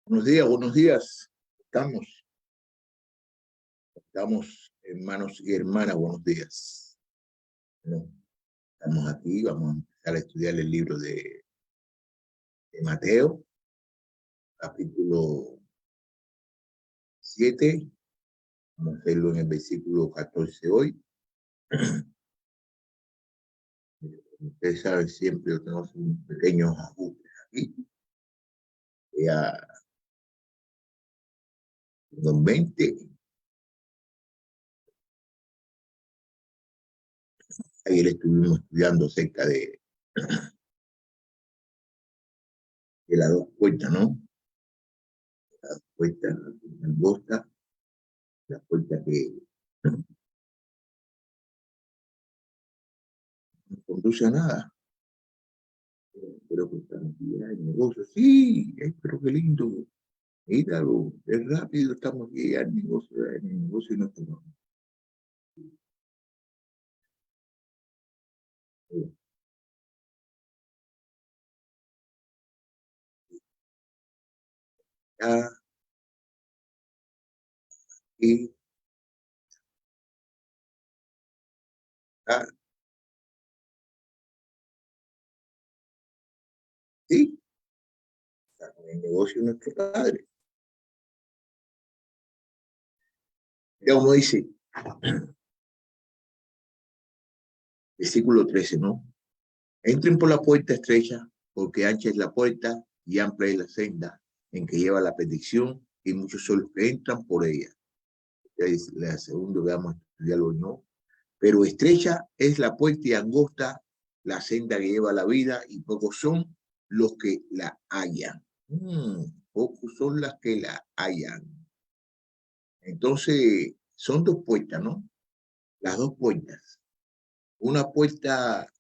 Buenos días, buenos días. Estamos hermanos y hermanas, buenos días. Bueno, estamos aquí, vamos a empezar a estudiar el libro de Mateo, capítulo 7. Vamos a hacerlo en el versículo 14 hoy. Ustedes saben, siempre tenemos unos pequeños ajustes aquí. Ya, don 20. Ayer estuvimos estudiando acerca de las dos puertas, ¿no? Las dos puertas, la angosta, la puerta que no conduce a nada. Pero que estamos aquí ya en negocio. Sí, pero qué lindo. Míralo, es rápido, estamos aquí ya en el negocio y no estamos. Ya, y ya, sí, estamos en el negocio de nuestro Padre. Ya como dice, versículo 13, ¿no? Entren por la puerta estrecha, porque ancha es la puerta y amplia es la senda en que lleva la perdición, y muchos son los que entran por ella. Es la segunda que vamos a estudiarlo, ¿no? Pero estrecha es la puerta y angosta la senda que lleva la vida, y pocos son los que la hallan. Pocos son las que la hallan. Entonces, son dos puertas, ¿no? Las dos puertas. Una puerta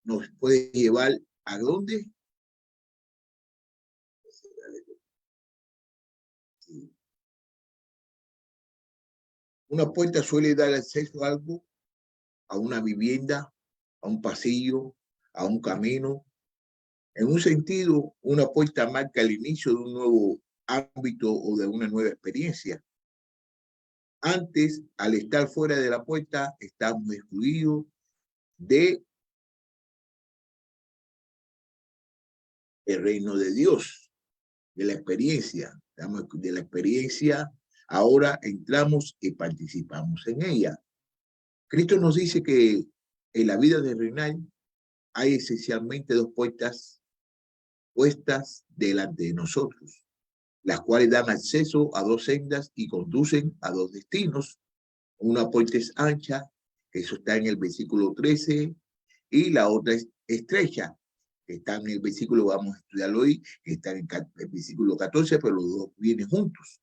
nos puede llevar ¿a dónde? Una puerta suele dar acceso a algo, a una vivienda, a un pasillo, a un camino. En un sentido, una puerta marca el inicio de un nuevo ámbito o de una nueva experiencia. Antes, al estar fuera de la puerta, estamos excluidos del reino de Dios, de la experiencia. De la experiencia, ahora entramos y participamos en ella. Cristo nos dice que en la vida de reinar hay esencialmente dos puertas puestas delante de nosotros, las cuales dan acceso a dos sendas y conducen a dos destinos. Una puerta es ancha, eso está en el versículo 13, y la otra es estrecha, que está en el versículo, vamos a estudiarlo hoy, que está en el versículo 14, pero los dos vienen juntos.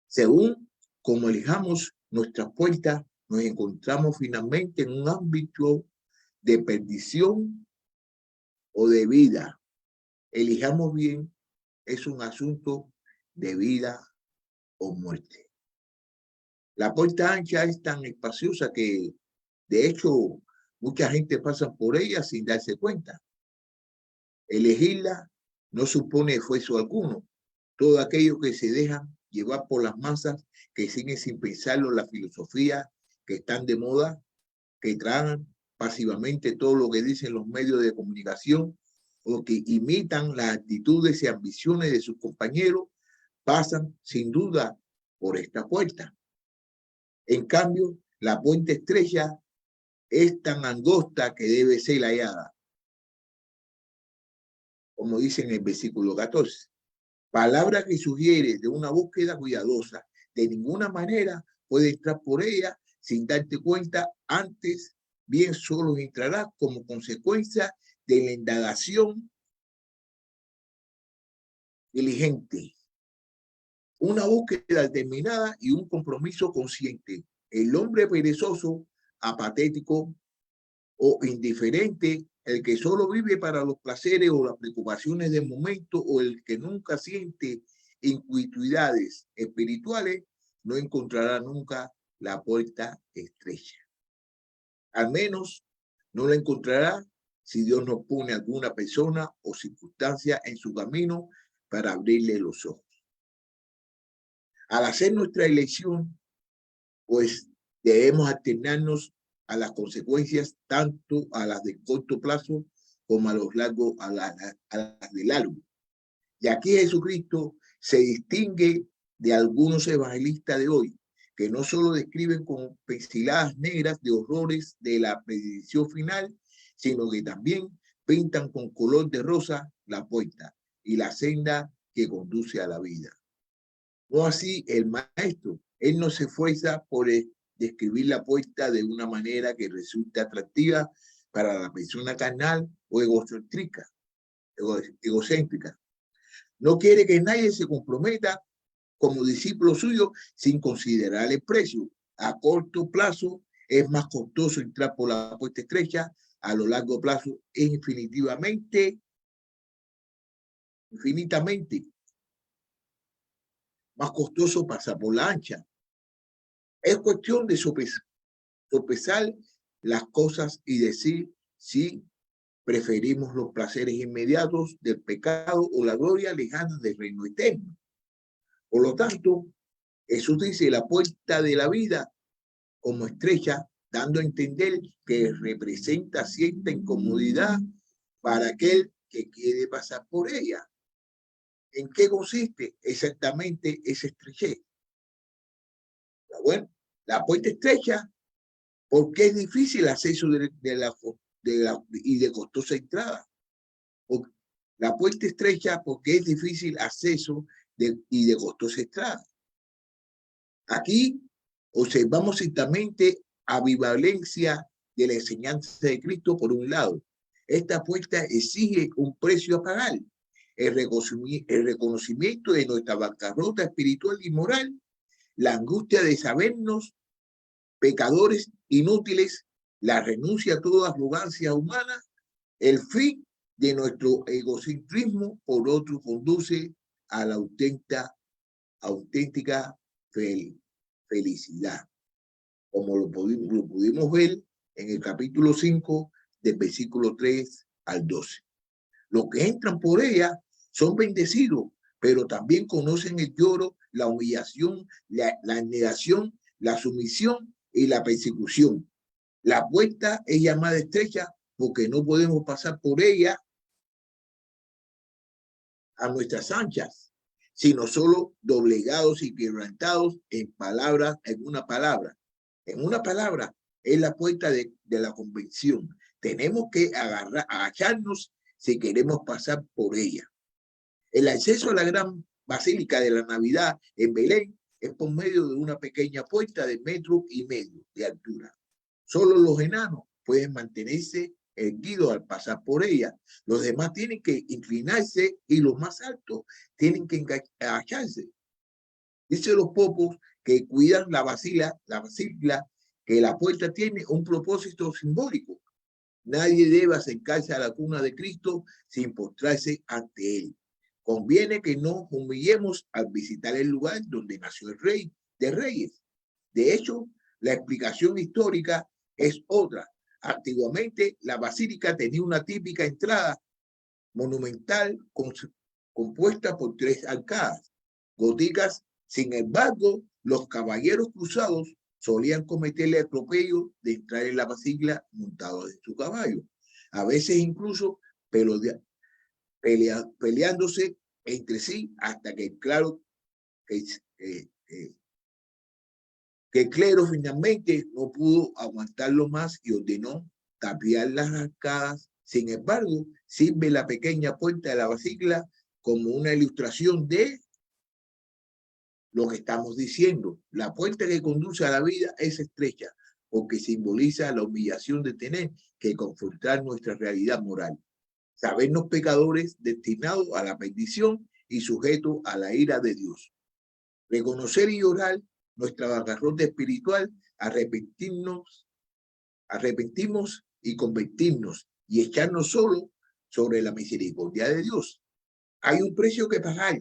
Según como elijamos nuestras puertas, nos encontramos finalmente en un ámbito de perdición o de vida. Elijamos bien, es un asunto de vida o muerte. La puerta ancha es tan espaciosa que, de hecho, mucha gente pasa por ella sin darse cuenta. Elegirla no supone esfuerzo alguno. Todo aquello que se deja llevar por las masas, que siguen sin pensarlo la filosofía, que están de moda, que tragan pasivamente todo lo que dicen los medios de comunicación o que imitan las actitudes y ambiciones de sus compañeros, pasan sin duda por esta puerta. En cambio, la puerta estrecha es tan angosta que debe ser hallada, como dice en el versículo 14. Palabra que sugiere de una búsqueda cuidadosa. De ninguna manera puede entrar por ella sin darte cuenta antes, bien solo entrarás como consecuencia de la indagación diligente. Una búsqueda determinada y un compromiso consciente. El hombre perezoso, apatético o indiferente, el que solo vive para los placeres o las preocupaciones del momento, o el que nunca siente inquietudes espirituales, no encontrará nunca la puerta estrecha. Al menos no la encontrará si Dios no pone alguna persona o circunstancia en su camino para abrirle los ojos. Al hacer nuestra elección, pues debemos alternarnos a las consecuencias, tanto a las de corto plazo como a los largos, a las de largo. Y aquí Jesucristo se distingue de algunos evangelistas de hoy, que no solo describen con pinceladas negras de horrores de la predicción final, sino que también pintan con color de rosa la puerta y la senda que conduce a la vida. No así el maestro. Él no se esfuerza por describir la puerta de una manera que resulte atractiva para la persona carnal o egocéntrica. No quiere que nadie se comprometa como discípulo suyo sin considerar el precio. A corto plazo es más costoso entrar por la puerta estrecha, a lo largo plazo es infinitamente más costoso pasar por la ancha. Es cuestión de sopesar las cosas y decir si preferimos los placeres inmediatos del pecado o la gloria lejana del reino eterno. Por lo tanto, Jesús dice la puerta de la vida como estrecha, dando a entender que representa cierta incomodidad para aquel que quiere pasar por ella. ¿En qué consiste exactamente esa estrechez? Bueno, la puerta estrecha, porque es difícil el acceso y de costosa entrada. La puerta estrecha, porque es difícil acceso y de costosa entrada. Aquí observamos ciertamente ambivalencia de la enseñanza de Cristo por un lado. Esta puerta exige un precio a pagar. El reconocimiento de nuestra bancarrota espiritual y moral, la angustia de sabernos pecadores inútiles, la renuncia a toda arrogancia humana, el fin de nuestro egocentrismo, por otro, conduce a la auténtica felicidad, como lo pudimos ver en el capítulo 5, del versículo 3 al 12. Los que entran por ella son bendecidos, pero también conocen el lloro, la humillación, la negación, la sumisión y la persecución. La puerta es llamada estrecha porque no podemos pasar por ella a nuestras anchas, sino solo doblegados y quebrantados en una palabra. En una palabra, es la puerta de la convención. Tenemos que agacharnos si queremos pasar por ella. El acceso a la gran basílica de la Navidad en Belén es por medio de una pequeña puerta de 1,5 metros de altura. Solo los enanos pueden mantenerse erguidos al pasar por ella. Los demás tienen que inclinarse y los más altos tienen que agacharse. Dice los popos que cuidan la basílica, que la puerta tiene un propósito simbólico. Nadie debe acercarse a la cuna de Cristo sin postrarse ante él. Conviene que no humillemos al visitar el lugar donde nació el Rey de Reyes. De hecho, la explicación histórica es otra. Antiguamente, la basílica tenía una típica entrada monumental compuesta por 3 arcadas góticas. Sin embargo, los caballeros cruzados solían cometer el atropello de entrar en la basílica montados en su caballo, a veces incluso peleándose entre sí hasta que el clero finalmente no pudo aguantarlo más y ordenó tapiar las arcadas. Sin embargo, sirve la pequeña puerta de la basílica como una ilustración de lo que estamos diciendo. La puerta que conduce a la vida es estrecha porque simboliza la humillación de tener que confrontar nuestra realidad moral, sabernos pecadores destinados a la perdición y sujetos a la ira de Dios. Reconocer y llorar nuestra bancarrota espiritual, arrepentirnos y convertirnos y echarnos solo sobre la misericordia de Dios. Hay un precio que pagar.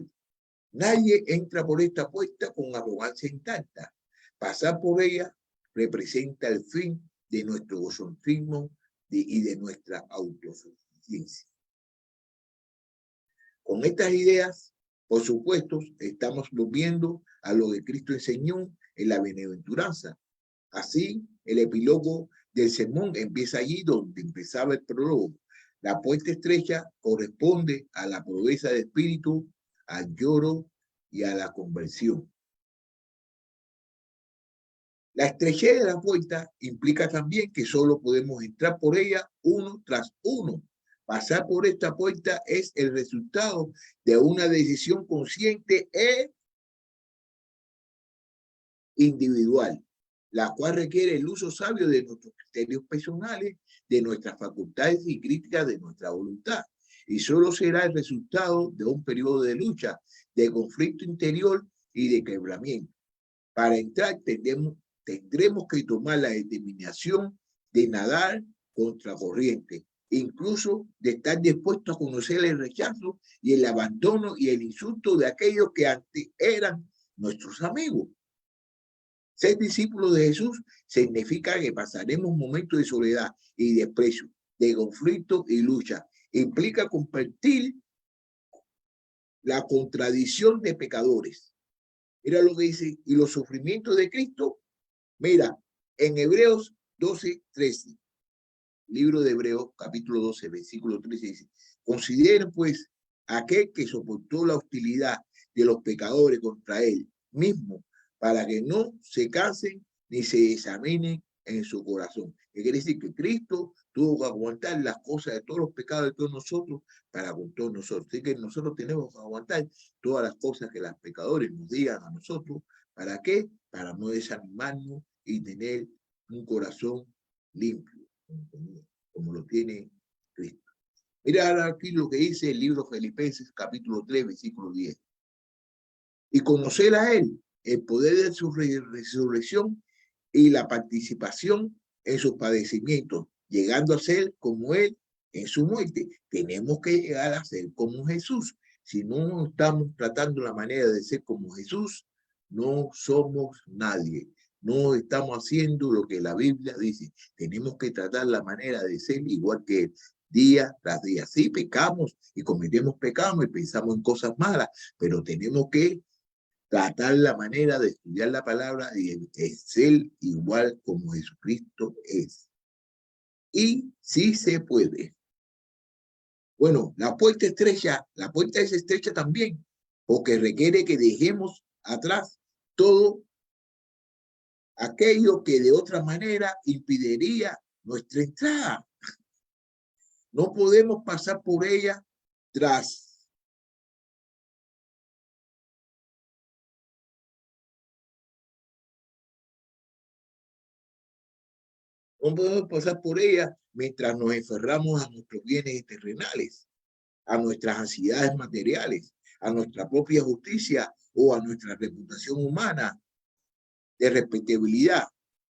Nadie entra por esta puerta con arrogancia intacta. Pasar por ella representa el fin de nuestro egocentrismo y de nuestra autosuficiencia. Con estas ideas Por supuesto, estamos volviendo a lo que Cristo enseñó en la bienaventuranza. Así, el epílogo del sermón empieza allí donde empezaba el prólogo. La puerta estrecha corresponde a la pobreza de espíritu, al lloro y a la conversión. La estrechez de la puerta implica también que solo podemos entrar por ella uno tras uno. Pasar por esta puerta es el resultado de una decisión consciente e individual, la cual requiere el uso sabio de nuestros criterios personales, de nuestras facultades y críticas de nuestra voluntad. Y solo será el resultado de un periodo de lucha, de conflicto interior y de quebramiento. Para entrar tendremos que tomar la determinación de nadar contra corriente, incluso de estar dispuesto a conocer el rechazo y el abandono y el insulto de aquellos que antes eran nuestros amigos. Ser discípulos de Jesús significa que pasaremos momentos de soledad y desprecio, de conflicto y lucha. Implica compartir la contradicción de pecadores. Mira lo que dice, y los sufrimientos de Cristo. Mira, en Hebreos 12:13, libro de Hebreos, capítulo 12, versículo 13, dice, consideren pues aquel que soportó la hostilidad de los pecadores contra él mismo, para que no se cansen ni se examinen en su corazón. ¿Qué quiere decir? Que Cristo tuvo que aguantar las cosas de todos los pecados de todos nosotros para con todos nosotros. Así que nosotros tenemos que aguantar todas las cosas que los pecadores nos digan a nosotros. ¿Para qué? Para no desanimarnos y tener un corazón limpio, como lo tiene Cristo. Mira ahora aquí lo que dice el libro Filipenses, capítulo 3, versículo 10. Y conocer a Él, el poder de su resurrección y la participación en sus padecimientos, llegando a ser como Él en su muerte. Tenemos que llegar a ser como Jesús. Si no estamos tratando la manera de ser como Jesús, no somos nadie. No estamos haciendo lo que la Biblia dice. Tenemos que tratar la manera de ser igual que Él, día tras día. Sí, pecamos y cometemos pecados y pensamos en cosas malas, pero tenemos que tratar la manera de estudiar la palabra y ser igual como Jesucristo es. Y sí se puede. Bueno, la puerta es estrecha también, porque requiere que dejemos atrás todo aquello que de otra manera impediría nuestra entrada. No podemos pasar por ella tras no podemos pasar por ella mientras nos enferramos a nuestros bienes terrenales, a nuestras ansiedades materiales, a nuestra propia justicia o a nuestra reputación humana de respetabilidad,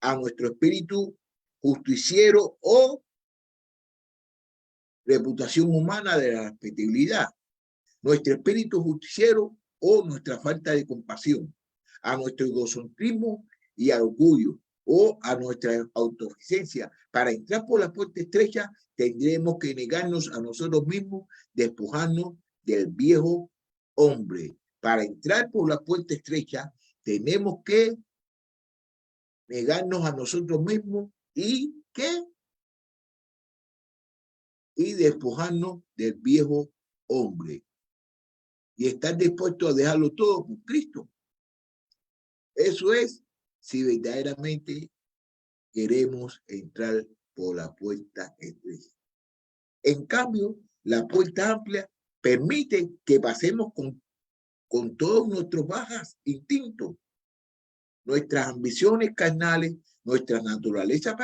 a nuestro espíritu justiciero o reputación humana de la respetabilidad, nuestro espíritu justiciero o nuestra falta de compasión, a nuestro egocentrismo y al orgullo o a nuestra autosuficiencia. Para entrar por la puerta estrecha tendremos que negarnos a nosotros mismos, despojarnos del viejo hombre. Para entrar por la puerta estrecha tenemos que negarnos a nosotros mismos y ¿qué? Y despojarnos del viejo hombre. Y estar dispuesto a dejarlo todo por Cristo. Eso es si verdaderamente queremos entrar por la puerta estrecha. En cambio, la puerta amplia permite que pasemos con todos nuestros bajas instintos, nuestras ambiciones carnales, nuestra naturaleza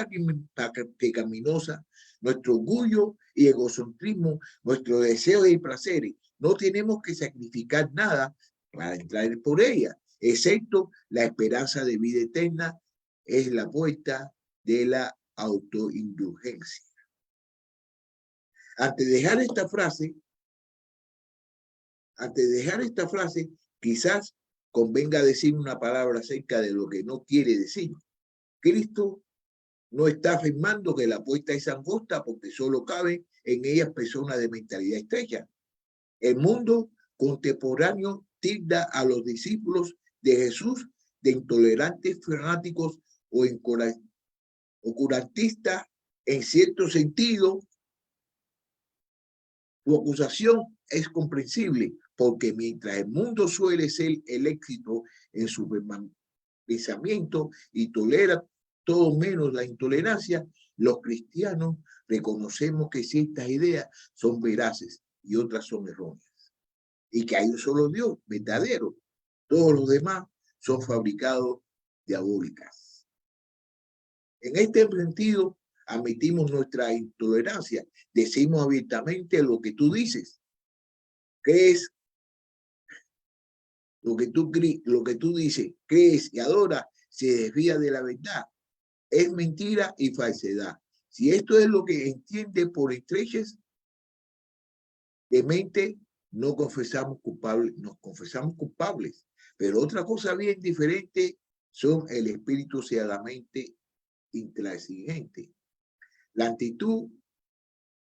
pecaminosa, nuestro orgullo y egocentrismo, nuestros deseos y placeres. No tenemos que sacrificar nada para entrar por ella, excepto la esperanza de vida eterna, es la puerta de la autoindulgencia. Antes de dejar esta frase, quizás convenga decir una palabra acerca de lo que no quiere decir. Cristo no está afirmando que la puerta es angosta porque solo cabe en ellas personas de mentalidad estrecha. El mundo contemporáneo tilda a los discípulos de Jesús de intolerantes, fanáticos o oscurantistas. En cierto sentido, su acusación es comprensible, porque mientras el mundo suele ser el éxito en su pensamiento y tolera todo menos la intolerancia, los cristianos reconocemos que ciertas ideas son veraces y otras son erróneas, y que hay un solo Dios verdadero. Todos los demás son fabricados diabólicas. En este sentido, admitimos nuestra intolerancia. Decimos abiertamente lo que tú dices. Crees lo que tú dices, crees y adoras, se desvía de la verdad. Es mentira y falsedad. Si esto es lo que entiende por estrechez de mente, no confesamos culpables, nos confesamos culpables. Pero otra cosa bien diferente son el espíritu ciegamente intransigente. La actitud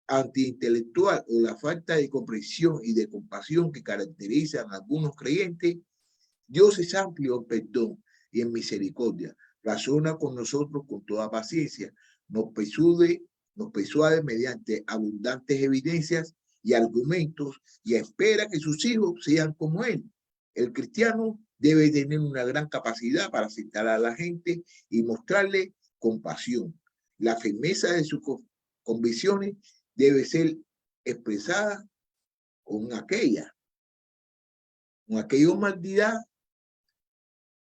antiintelectual o la falta de comprensión y de compasión que caracterizan a algunos creyentes. Dios es amplio en perdón y en misericordia. Razona con nosotros con toda paciencia. Nos persuade mediante abundantes evidencias y argumentos y espera que sus hijos sean como él. El cristiano debe tener una gran capacidad para aceptar a la gente y mostrarle compasión. La firmeza de sus convicciones debe ser expresada con aquella humanidad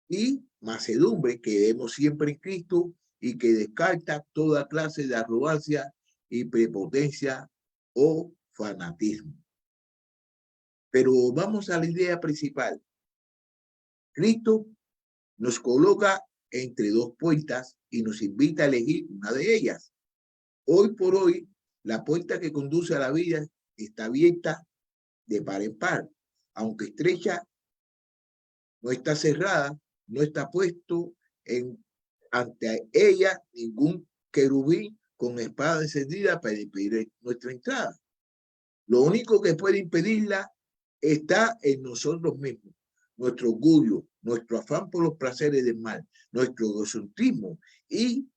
y mansedumbre que vemos siempre en Cristo y que descarta toda clase de arrogancia y prepotencia o fanatismo. Pero vamos a la idea principal. Cristo nos coloca entre dos puertas y nos invita a elegir una de ellas. Hoy por hoy, la puerta que conduce a la vida está abierta de par en par, aunque estrecha, no está cerrada, no está puesto ante ella ningún querubín con espada encendida para impedir nuestra entrada. Lo único que puede impedirla está en nosotros mismos, nuestro orgullo, nuestro afán por los placeres del mal, nuestro egocentrismo, y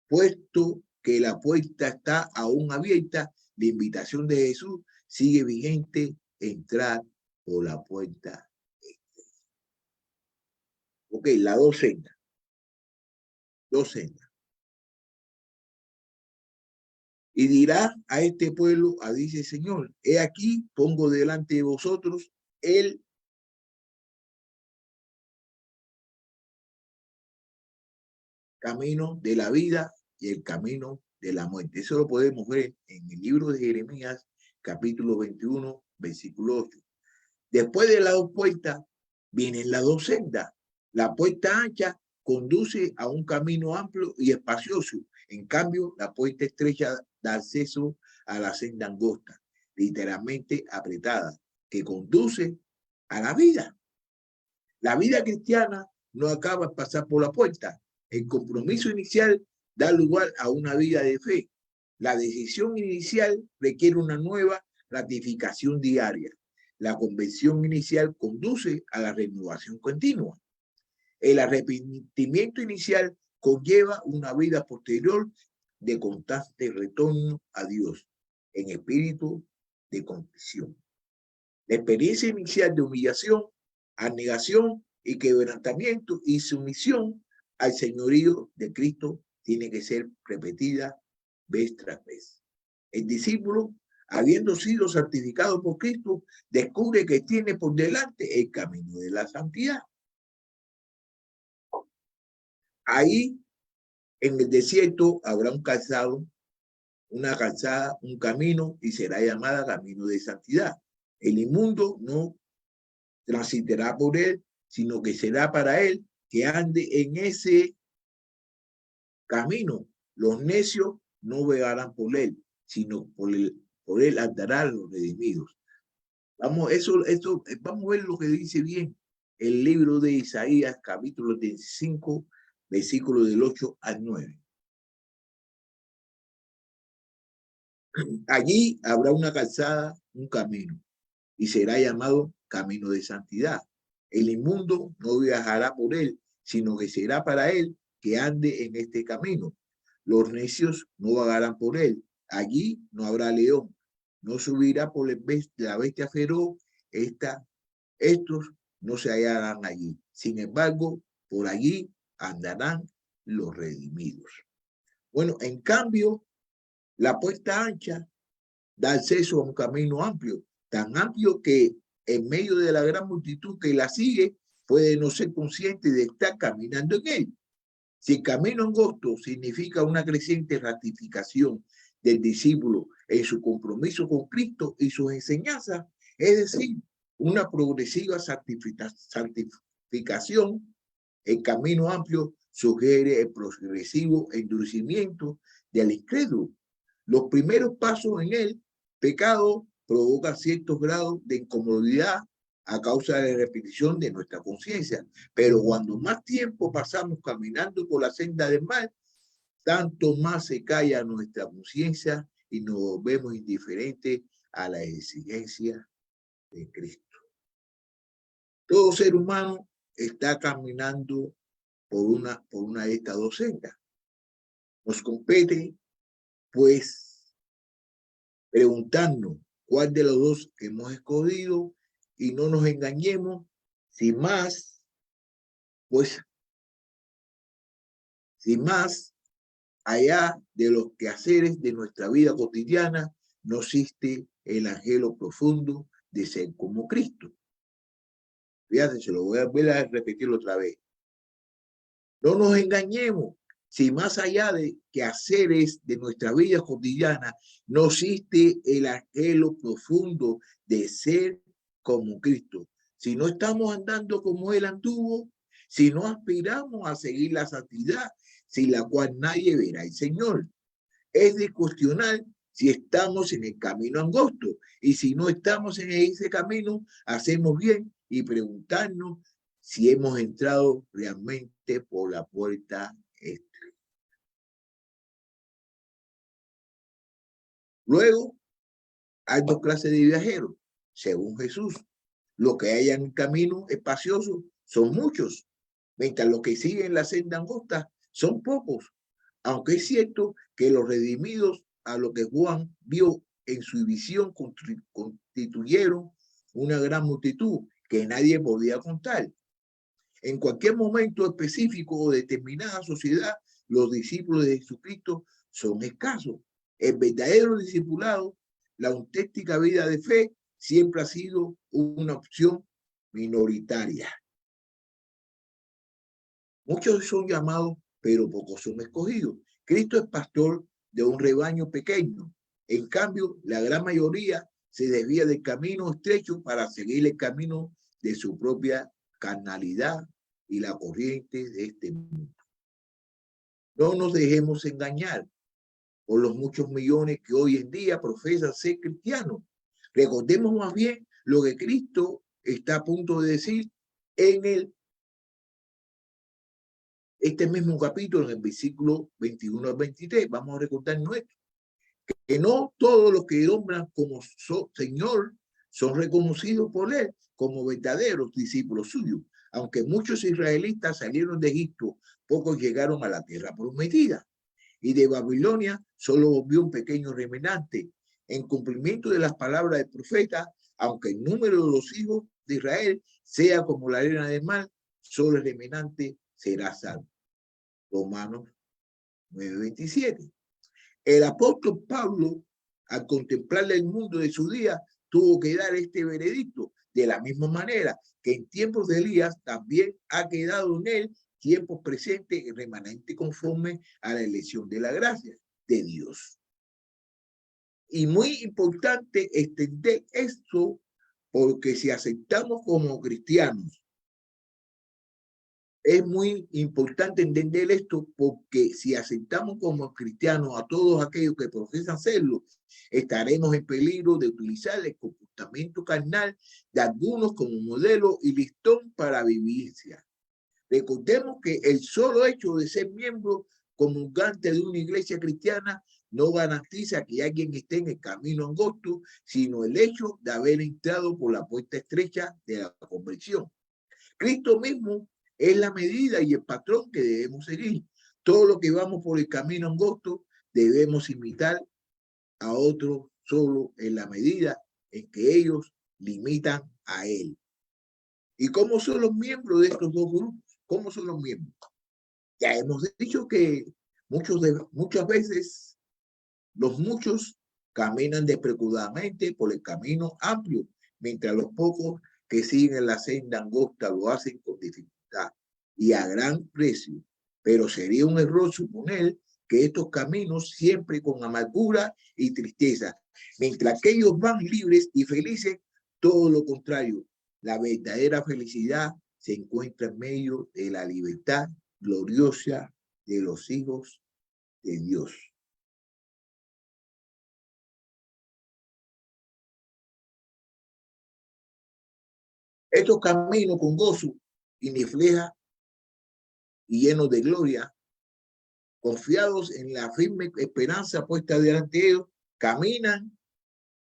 puesto que la puerta está aún abierta, la invitación de Jesús sigue vigente: entrar por la puerta. Ok, la dos sendas. Y dirá a este pueblo, dice el Señor, he aquí, pongo delante de vosotros el camino de la vida y el camino de la muerte. Eso lo podemos ver en el libro de Jeremías, capítulo 21, versículo 8. Después de las dos puertas, vienen las dos sendas. La puerta ancha conduce a un camino amplio y espacioso. En cambio, la puerta estrecha da acceso a la senda angosta, literalmente apretada, que conduce a la vida. La vida cristiana no acaba de pasar por la puerta. El compromiso inicial da lugar a una vida de fe. La decisión inicial requiere una nueva ratificación diaria. La convención inicial conduce a la renovación continua. El arrepentimiento inicial conlleva una vida posterior de constante retorno a Dios en espíritu de confesión. La experiencia inicial de humillación, abnegación y quebrantamiento y sumisión al señorío de Cristo tiene que ser repetida vez tras vez. El discípulo, habiendo sido santificado por Cristo, descubre que tiene por delante el camino de la santidad. Ahí, en el desierto, habrá un calzado, una calzada, un camino, y será llamada camino de santidad. El inmundo no transitará por él, sino que será para él que ande en ese camino. Los necios no velarán por él, sino por él andarán los redimidos. Vamos a ver lo que dice bien el libro de Isaías, capítulo 35, versículos del 8 al 9. Allí habrá una calzada, un camino, y será llamado camino de santidad. El inmundo no viajará por él, sino que será para él que ande en este camino. Los necios no vagarán por él. Allí no habrá león. No subirá por la bestia feroz. Estos no se hallarán allí. Sin embargo, por allí andarán los redimidos. Bueno, en cambio, la puesta ancha da acceso a un camino amplio, tan amplio que en medio de la gran multitud que la sigue, puede no ser consciente de estar caminando en él. Si el camino angosto significa una creciente ratificación del discípulo en su compromiso con Cristo y sus enseñanzas, es decir, una progresiva santificación, el camino amplio sugiere el progresivo endurecimiento del incrédulo. Los primeros pasos en el pecado provocan ciertos grados de incomodidad a causa de la repetición de nuestra conciencia. Pero cuando más tiempo pasamos caminando por la senda del mal, tanto más se calla nuestra conciencia y nos volvemos indiferentes a la exigencia de Cristo. Todo ser humano está caminando por una de estas dos sendas. Nos compete, pues, preguntarnos cuál de los dos hemos escogido y no nos engañemos, sin más, allá de los quehaceres de nuestra vida cotidiana, no existe el anhelo profundo de ser como Cristo. Fíjate, se lo voy a volver a repetirlo otra vez. No nos engañemos, si más allá de quehaceres de nuestra vida cotidiana, no existe el anhelo profundo de ser como Cristo. Si no estamos andando como Él anduvo, si no aspiramos a seguir la santidad, sin la cual nadie verá al Señor, es de cuestionar si estamos en el camino angosto, y si no estamos en ese camino, hacemos bien y preguntarnos si hemos entrado realmente por la puerta estrecha. Luego, hay dos clases de viajeros, según Jesús. Los que hay en el camino espacioso son muchos, mientras los que siguen la senda angosta son pocos. Aunque es cierto que los redimidos, a lo que Juan vio en su visión, constituyeron una gran multitud que nadie podía contar. En cualquier momento específico o determinada sociedad, los discípulos de Jesucristo son escasos. El verdadero discipulado, la auténtica vida de fe, siempre ha sido una opción minoritaria. Muchos son llamados, pero pocos son escogidos. Cristo es pastor de un rebaño pequeño. En cambio, la gran mayoría se desvía del camino estrecho para seguir el camino de su propia carnalidad y la corriente de este mundo. No nos dejemos engañar por los muchos millones que hoy en día profesan ser cristianos. Recordemos más bien lo que Cristo está a punto de decir en este mismo capítulo, en el versículo 21 al 23. Vamos a recordar nuestro. Que no todos los que nombran como Señor son reconocidos por Él como verdaderos discípulos suyos. Aunque muchos israelitas salieron de Egipto, pocos llegaron a la tierra prometida. Y de Babilonia solo volvió un pequeño remanente. En cumplimiento de las palabras del profeta, aunque el número de los hijos de Israel sea como la arena del mar, solo el remanente será salvo. Romanos 9:27. El apóstol Pablo, al contemplar el mundo de su día, tuvo que dar este veredicto. De la misma manera que en tiempos de Elías también ha quedado en él tiempos presentes y remanente conforme a la elección de la gracia de Dios. Y muy importante extender esto, porque si aceptamos como cristianos, es muy importante entender esto, porque si aceptamos como cristianos a todos aquellos que profesan serlo, estaremos en peligro de utilizar el comportamiento carnal de algunos como modelo y listón para vivencia. Recordemos que el solo hecho de ser miembro comulgante de una iglesia cristiana no garantiza que alguien esté en el camino angosto, sino el hecho de haber entrado por la puerta estrecha de la conversión. Cristo mismo es la medida y el patrón que debemos seguir. Todo lo que vamos por el camino angosto debemos imitar a otros solo en la medida en que ellos limitan a él. ¿Y cómo son los miembros de estos dos grupos? ¿Cómo son los miembros? Ya hemos dicho que muchas veces los muchos caminan despreocupadamente por el camino amplio, mientras los pocos que siguen la senda angosta lo hacen con dificultad y a gran precio. Pero sería un error suponer que estos caminos siempre con amargura y tristeza, mientras que ellos van libres y felices, todo lo contrario. La verdadera felicidad se encuentra en medio de la libertad gloriosa de los hijos de Dios. Estos caminos con gozo y refleja y llenos de gloria, confiados en la firme esperanza puesta delante de ellos, caminan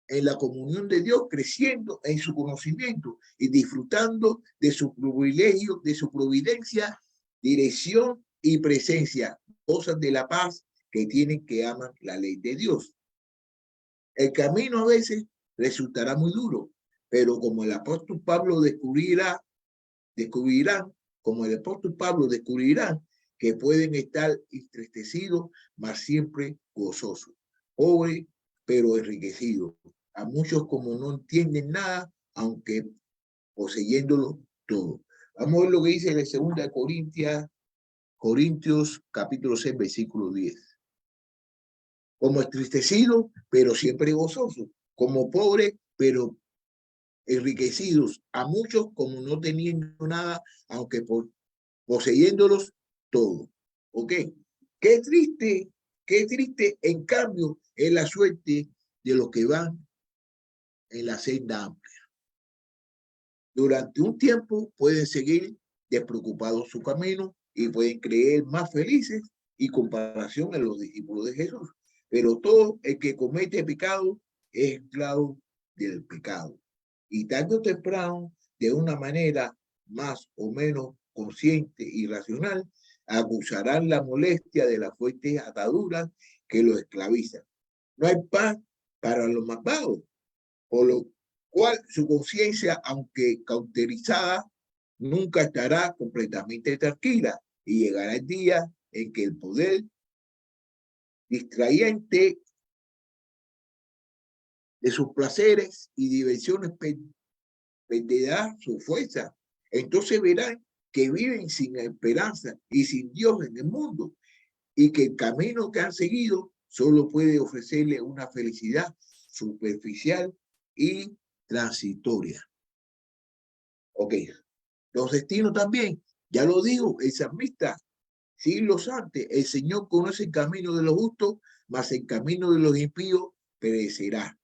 en la comunión de Dios, creciendo en su conocimiento y disfrutando de su privilegio, de su providencia, dirección y presencia, cosas de la paz que tienen que aman la ley de Dios. El camino a veces resultará muy duro, pero como el apóstol Pablo descubrirán, como el apóstol Pablo descubrirán, que pueden estar entristecidos, mas siempre gozosos, pobres, pero enriquecidos. A muchos como no entienden nada, aunque poseyéndolo todo. Vamos a ver lo que dice en 2 Corintios capítulo 6, versículo 10. Como entristecidos, pero siempre gozosos. Como pobres, pero enriquecidos. A muchos como no teniendo nada, aunque poseyéndolos todo. ¿Ok? Qué triste, en cambio, es la suerte de los que van en la senda amplia. Durante un tiempo pueden seguir despreocupados su camino y pueden creer más felices y comparación a los discípulos de Jesús. Pero todo el que comete pecado es esclavo del pecado. Y tarde o temprano, de una manera más o menos consciente y racional, acusarán la molestia de las fuertes ataduras que los esclavizan. No hay paz para los malvados, por lo cual su conciencia, aunque cauterizada, nunca estará completamente tranquila y llegará el día en que el poder distrayente de sus placeres y diversiones perderá su fuerza. Entonces verán que viven sin esperanza y sin Dios en el mundo y que el camino que han seguido solo puede ofrecerle una felicidad superficial y transitoria. Ok, los destinos también, ya lo digo, el salmista, siglos antes, el Señor conoce el camino de los justos, mas el camino de los impíos perecerá.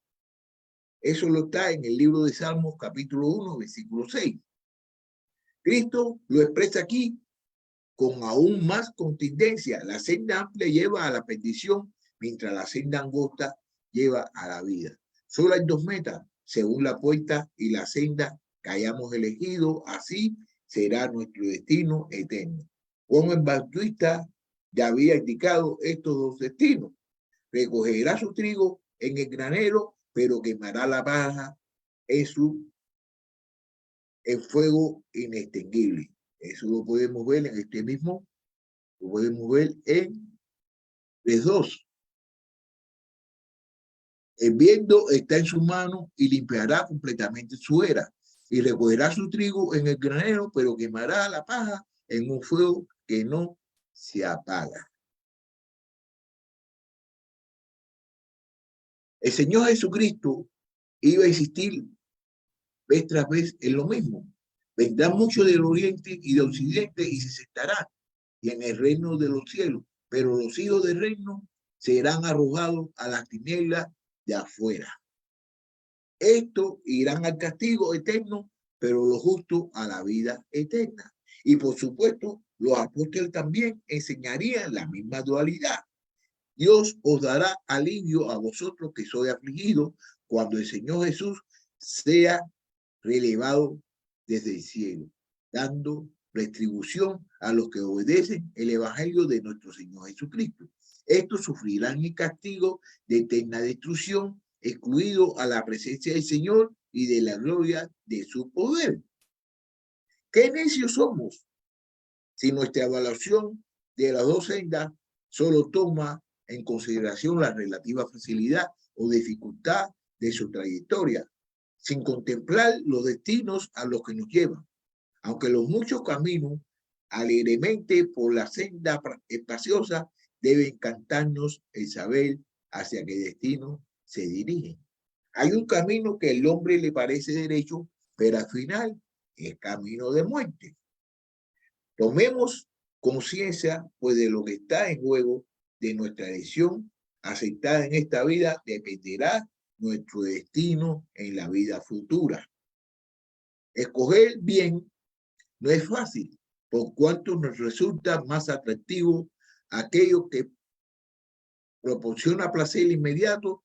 Eso lo está en el libro de Salmos, capítulo 1, versículo 6. Cristo lo expresa aquí con aún más contundencia. La senda amplia lleva a la perdición, mientras la senda angosta lleva a la vida. Solo hay dos metas, según la puerta y la senda que hayamos elegido, así será nuestro destino eterno. Juan el Bautista ya había indicado estos dos destinos. Recogerá su trigo en el granero, pero quemará la paja en fuego inextinguible. Eso lo podemos ver en este mismo, lo podemos ver en los dos. El viento está en su mano y limpiará completamente su era y recogerá su trigo en el granero, pero quemará la paja en un fuego que no se apaga. El Señor Jesucristo iba a insistir vez tras vez en lo mismo. Vendrán muchos del oriente y del occidente y se sentarán en el reino de los cielos, pero los hijos del reino serán arrojados a las tinieblas de afuera. Estos irán al castigo eterno, pero los justos a la vida eterna. Y por supuesto, los apóstoles también enseñarían la misma dualidad. Dios os dará alivio a vosotros que sois afligidos cuando el Señor Jesús sea relevado desde el cielo, dando retribución a los que obedecen el Evangelio de nuestro Señor Jesucristo. Estos sufrirán el castigo de eterna destrucción, excluido a la presencia del Señor y de la gloria de su poder. ¿Qué necios somos si nuestra evaluación de las dos sendas solo toma en consideración la relativa facilidad o dificultad de su trayectoria, sin contemplar los destinos a los que nos llevan? Aunque los muchos caminos alegremente por la senda espaciosa, deben cantarnos el saber hacia qué destino se dirigen. Hay un camino que al hombre le parece derecho, pero al final es camino de muerte. Tomemos conciencia, pues, de lo que está en juego, de nuestra elección aceptada en esta vida, dependerá nuestro destino en la vida futura. Escoger bien no es fácil, por cuanto nos resulta más atractivo aquello que proporciona placer inmediato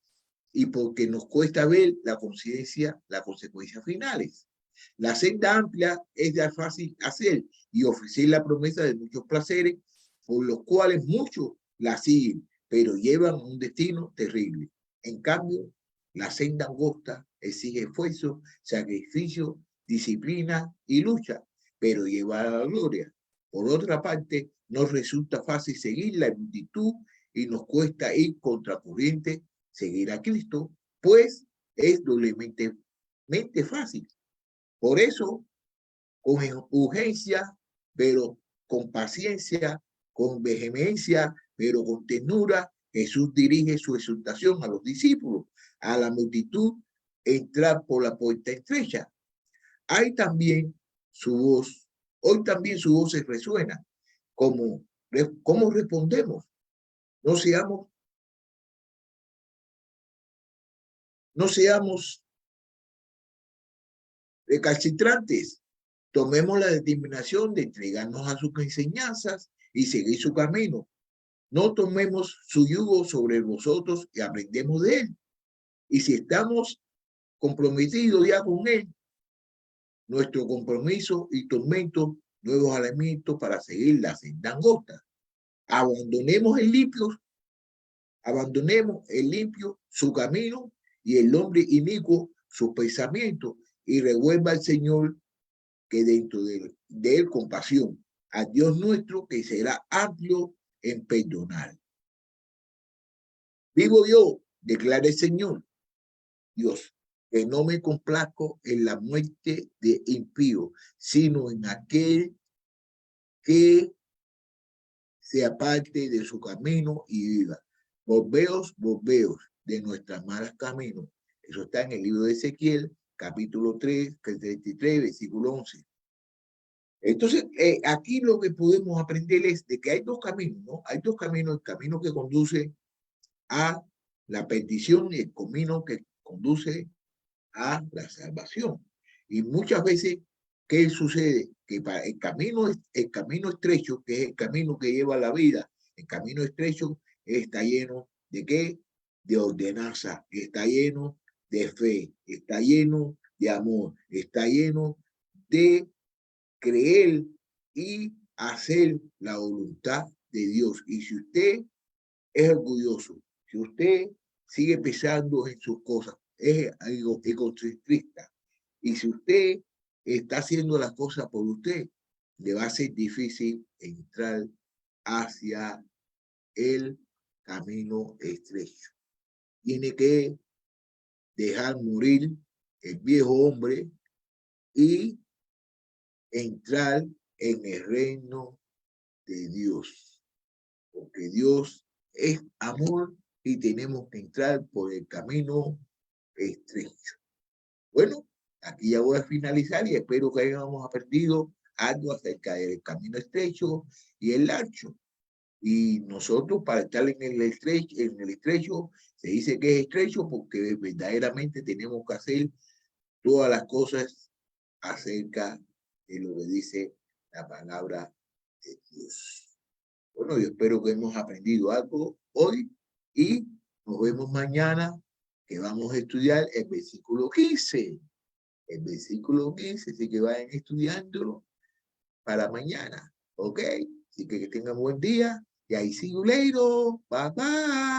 y porque nos cuesta ver las consecuencias finales. La senda amplia es de fácil hacer y ofrecer la promesa de muchos placeres, por los cuales muchos la siguen, pero llevan un destino terrible. En cambio, la senda angosta exige esfuerzo, sacrificio, disciplina y lucha, pero lleva a la gloria. Por otra parte, nos resulta fácil seguir la multitud y nos cuesta ir contracorriente, seguir a Cristo, pues es doblemente fácil. Por eso, con urgencia, pero con paciencia, con vehemencia, pero con ternura, Jesús dirige su exhortación a los discípulos, a la multitud, entrar por la puerta estrecha. Hay también su voz, hoy también su voz se resuena. ¿Cómo respondemos? No seamos recalcitrantes. Tomemos la determinación de entregarnos a sus enseñanzas y seguir su camino. No tomemos su yugo sobre nosotros y aprendemos de él. Y si estamos comprometidos ya con él, nuestro compromiso y tormento, nuevos alimentos para seguir la senda angosta. Abandonemos el limpio su camino y el hombre inicuo sus pensamientos y revuelva al Señor que dentro de él compasión, a Dios nuestro que será amplio en perdonar. Vivo yo, declara el Señor, Dios, que no me complazco en la muerte de impío, sino en aquel que se aparte de su camino y viva. Volveos de nuestras malas caminos. Eso está en el libro de Ezequiel, capítulo 3, 33, versículo 11. Entonces, aquí lo que podemos aprender es de que hay dos caminos, ¿no? Hay dos caminos, el camino que conduce a la perdición y el camino que conduce a la salvación. Y muchas veces, ¿qué sucede? Que para el camino estrecho, que es el camino que lleva a la vida, el camino estrecho está lleno de ¿qué? De ordenanza, está lleno de fe, está lleno de amor, está lleno de creer y hacer la voluntad de Dios. Y si usted es orgulloso, si usted sigue pensando en sus cosas, es algo egocentrista, y si usted está haciendo las cosas por usted, le va a ser difícil entrar hacia el camino estrecho. Tiene que dejar morir el viejo hombre y entrar en el reino de Dios, porque Dios es amor y tenemos que entrar por el camino estrecho. Bueno, aquí ya voy a finalizar y espero que hayamos aprendido algo acerca del camino estrecho y el ancho. Y nosotros para estar en el estrecho, se dice que es estrecho porque verdaderamente tenemos que hacer todas las cosas acerca de lo que dice la palabra de Dios. Bueno, yo espero que hemos aprendido algo hoy Y nos vemos mañana, que vamos a estudiar el versículo 15. El versículo 15, así que vayan estudiándolo para mañana, ¿ok? Así que tengan buen día y ahí see you later. Bye, bye.